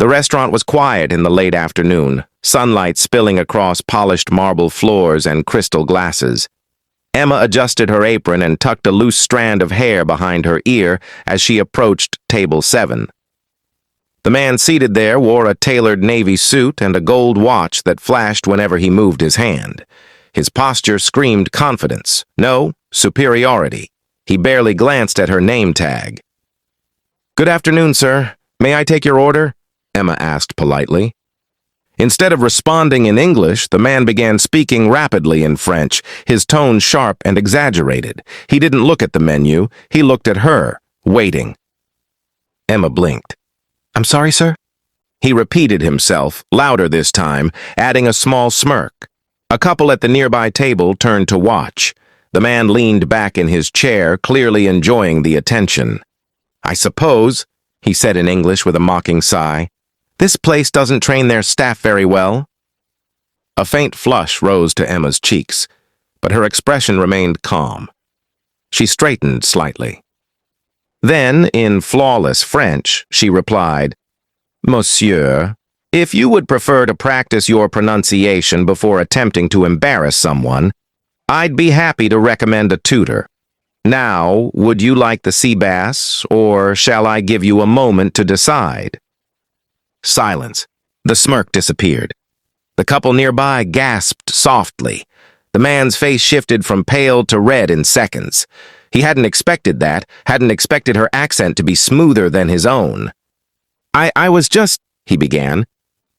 The restaurant was quiet in the late afternoon, sunlight spilling across polished marble floors and crystal glasses. Emma adjusted her apron and tucked a loose strand of hair behind her ear as she approached table 7. The man seated there wore a tailored navy suit and a gold watch that flashed whenever he moved his hand. His posture screamed confidence, no, superiority. He barely glanced at her name tag. "Good afternoon, sir. May I take your order?" Emma asked politely. Instead of responding in English, the man began speaking rapidly in French, his tone sharp and exaggerated. He didn't look at the menu, he looked at her, waiting. Emma blinked. "I'm sorry, sir?" He repeated himself, louder this time, adding a small smirk. A couple at the nearby table turned to watch. The man leaned back in his chair, clearly enjoying the attention. "I suppose," he said in English with a mocking sigh, "this place doesn't train their staff very well." A faint flush rose to Emma's cheeks, but her expression remained calm. She straightened slightly. Then, in flawless French, she replied, "Monsieur, if you would prefer to practice your pronunciation before attempting to embarrass someone, I'd be happy to recommend a tutor. Now, would you like the sea bass, or shall I give you a moment to decide?" Silence. The smirk disappeared. The couple nearby gasped softly. The man's face shifted from pale to red in seconds. He hadn't expected that, hadn't expected her accent to be smoother than his own. I was just, he began.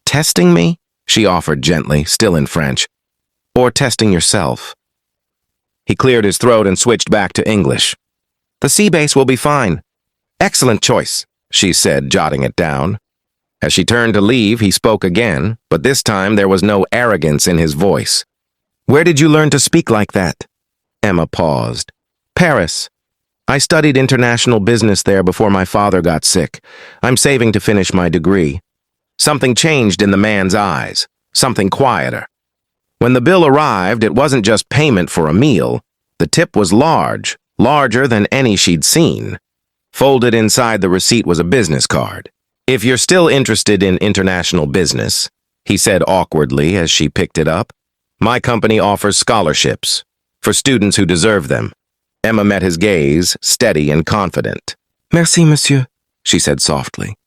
"Testing me?" she offered gently, still in French. "Or testing yourself?" He cleared his throat and switched back to English. "The sea base will be fine." "Excellent choice," she said, jotting it down. As she turned to leave, he spoke again, but this time there was no arrogance in his voice. "Where did you learn to speak like that?" Emma paused. "Paris. I studied international business there before my father got sick. I'm saving to finish my degree." Something changed in the man's eyes, something quieter. When the bill arrived, it wasn't just payment for a meal. The tip was large, larger than any she'd seen. Folded inside the receipt was a business card. "If you're still interested in international business," he said awkwardly as she picked it up, "my company offers scholarships for students who deserve them." Emma met his gaze, steady and confident. "Merci, monsieur," she said softly.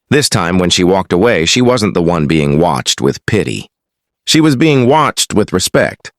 This time, when she walked away, she wasn't the one being watched with pity. She was being watched with respect.